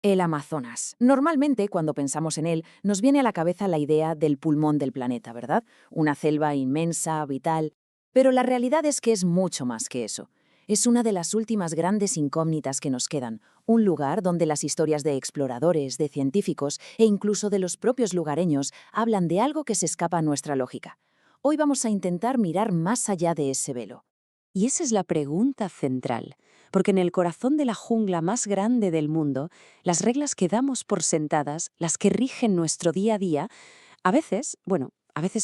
El Amazonas. Normalmente, cuando pensamos en él, nos viene a la cabeza la idea del pulmón del planeta, ¿verdad? Una selva inmensa, vital. Pero la realidad es que es mucho más que eso. Es una de las últimas grandes incógnitas que nos quedan, un lugar donde las historias de exploradores, de científicos e incluso de los propios lugareños hablan de algo que se escapa a nuestra lógica. Hoy vamos a intentar mirar más allá de ese velo. Y esa es la pregunta central, porque en el corazón de la jungla más grande del mundo, las reglas que damos por sentadas, las que rigen nuestro día a día, a veces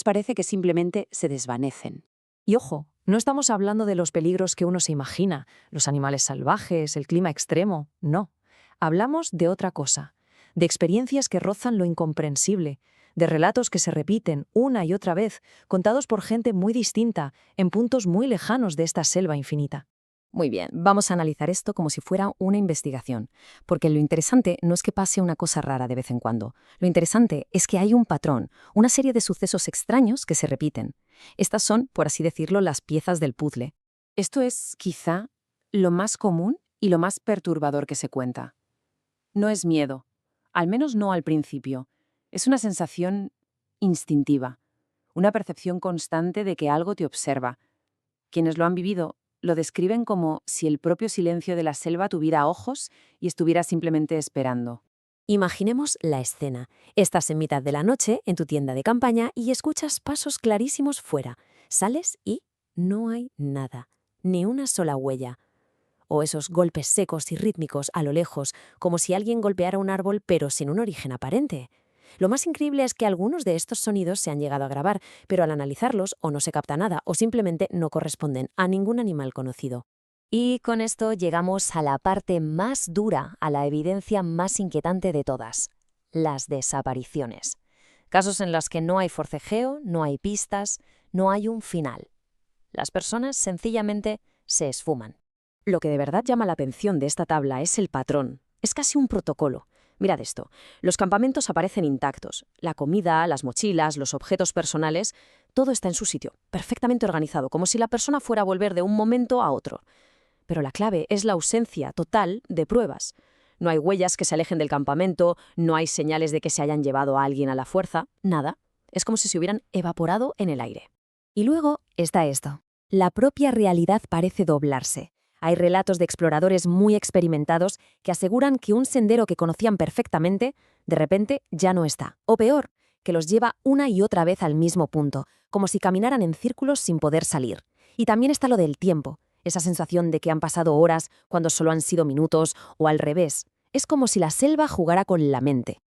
parece que simplemente se desvanecen. Y ojo, no estamos hablando de los peligros que uno se imagina, los animales salvajes, el clima extremo, no. Hablamos de otra cosa, de experiencias que rozan lo incomprensible, de relatos que se repiten una y otra vez, contados por gente muy distinta, en puntos muy lejanos de esta selva infinita. Muy bien, vamos a analizar esto como si fuera una investigación, porque lo interesante no es que pase una cosa rara de vez en cuando. Lo interesante es que hay un patrón, una serie de sucesos extraños que se repiten. Estas son, por así decirlo, las piezas del puzzle. Esto es, quizá, lo más común y lo más perturbador que se cuenta. No es miedo, al menos no al principio. Es una sensación instintiva, una percepción constante de que algo te observa. Quienes lo han vivido lo describen como si el propio silencio de la selva tuviera ojos y estuviera simplemente esperando. Imaginemos la escena. Estás en mitad de la noche en tu tienda de campaña y escuchas pasos clarísimos fuera. Sales y no hay nada, ni una sola huella. O esos golpes secos y rítmicos a lo lejos, como si alguien golpeara un árbol pero sin un origen aparente. Lo más increíble es que algunos de estos sonidos se han llegado a grabar, pero al analizarlos o no se capta nada o simplemente no corresponden a ningún animal conocido. Y con esto llegamos a la parte más dura, a la evidencia más inquietante de todas: las desapariciones. Casos en los que no hay forcejeo, no hay pistas, no hay un final. Las personas sencillamente se esfuman. Lo que de verdad llama la atención de esta tabla es el patrón. Es casi un protocolo. Mirad esto. Los campamentos aparecen intactos. La comida, las mochilas, los objetos personales, todo está en su sitio, perfectamente organizado, como si la persona fuera a volver de un momento a otro. Pero la clave es la ausencia total de pruebas. No hay huellas que se alejen del campamento, no hay señales de que se hayan llevado a alguien a la fuerza, nada. Es como si se hubieran evaporado en el aire. Y luego está esto. La propia realidad parece doblarse. Hay relatos de exploradores muy experimentados que aseguran que un sendero que conocían perfectamente, de repente ya no está. O peor, que los lleva una y otra vez al mismo punto, como si caminaran en círculos sin poder salir. Y también está lo del tiempo, esa sensación de que han pasado horas cuando solo han sido minutos, o al revés. Es como si la selva jugara con la mente.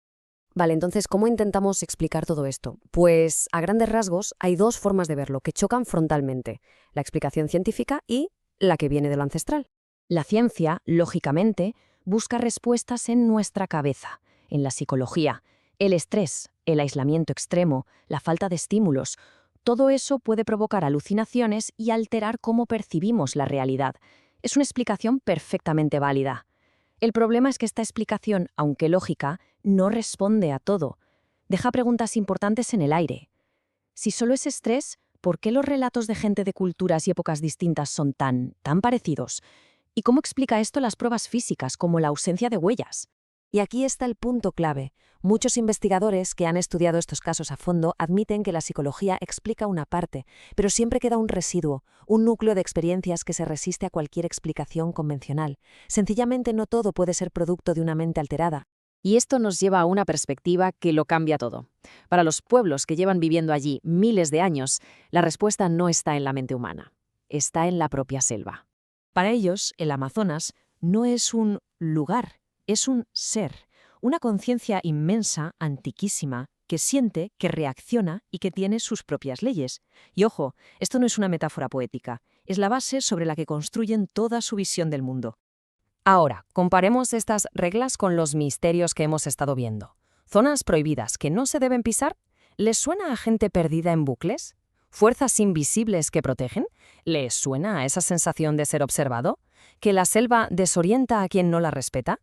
Vale, entonces, ¿cómo intentamos explicar todo esto? Pues, a grandes rasgos, hay dos formas de verlo que chocan frontalmente: la explicación científica y la que viene de lo ancestral. La ciencia, lógicamente, busca respuestas en nuestra cabeza, en la psicología. El estrés, el aislamiento extremo, la falta de estímulos, todo eso puede provocar alucinaciones y alterar cómo percibimos la realidad. Es una explicación perfectamente válida. El problema es que esta explicación, aunque lógica, no responde a todo. Deja preguntas importantes en el aire. Si solo es estrés, ¿por qué los relatos de gente de culturas y épocas distintas son tan parecidos? ¿Y cómo explica esto las pruebas físicas, como la ausencia de huellas? Y aquí está el punto clave. Muchos investigadores que han estudiado estos casos a fondo admiten que la psicología explica una parte, pero siempre queda un residuo, un núcleo de experiencias que se resiste a cualquier explicación convencional. Sencillamente no todo puede ser producto de una mente alterada. Y esto nos lleva a una perspectiva que lo cambia todo. Para los pueblos que llevan viviendo allí miles de años, la respuesta no está en la mente humana, está en la propia selva. Para ellos, el Amazonas no es un lugar, es un ser, una conciencia inmensa, antiquísima, que siente, que reacciona y que tiene sus propias leyes. Y ojo, esto no es una metáfora poética, es la base sobre la que construyen toda su visión del mundo. Ahora, comparemos estas reglas con los misterios que hemos estado viendo. ¿Zonas prohibidas que no se deben pisar? ¿Les suena a gente perdida en bucles? ¿Fuerzas invisibles que protegen? ¿Les suena a esa sensación de ser observado? ¿Que la selva desorienta a quien no la respeta?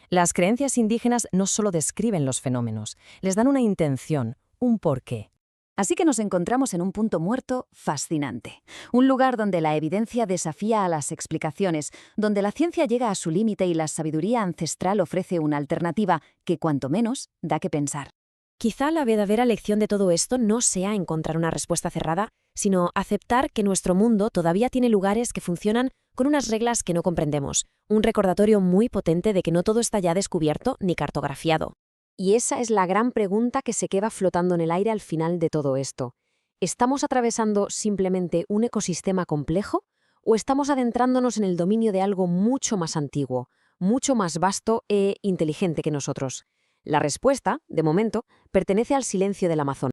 Las creencias indígenas no solo describen los fenómenos, les dan una intención, un porqué. Así que nos encontramos en un punto muerto fascinante, un lugar donde la evidencia desafía a las explicaciones, donde la ciencia llega a su límite y la sabiduría ancestral ofrece una alternativa que, cuanto menos, da que pensar. Quizá la verdadera lección de todo esto no sea encontrar una respuesta cerrada, sino aceptar que nuestro mundo todavía tiene lugares que funcionan con unas reglas que no comprendemos, un recordatorio muy potente de que no todo está ya descubierto ni cartografiado. Y esa es la gran pregunta que se queda flotando en el aire al final de todo esto. ¿Estamos atravesando simplemente un ecosistema complejo o estamos adentrándonos en el dominio de algo mucho más antiguo, mucho más vasto e inteligente que nosotros? La respuesta, de momento, pertenece al silencio del Amazonas.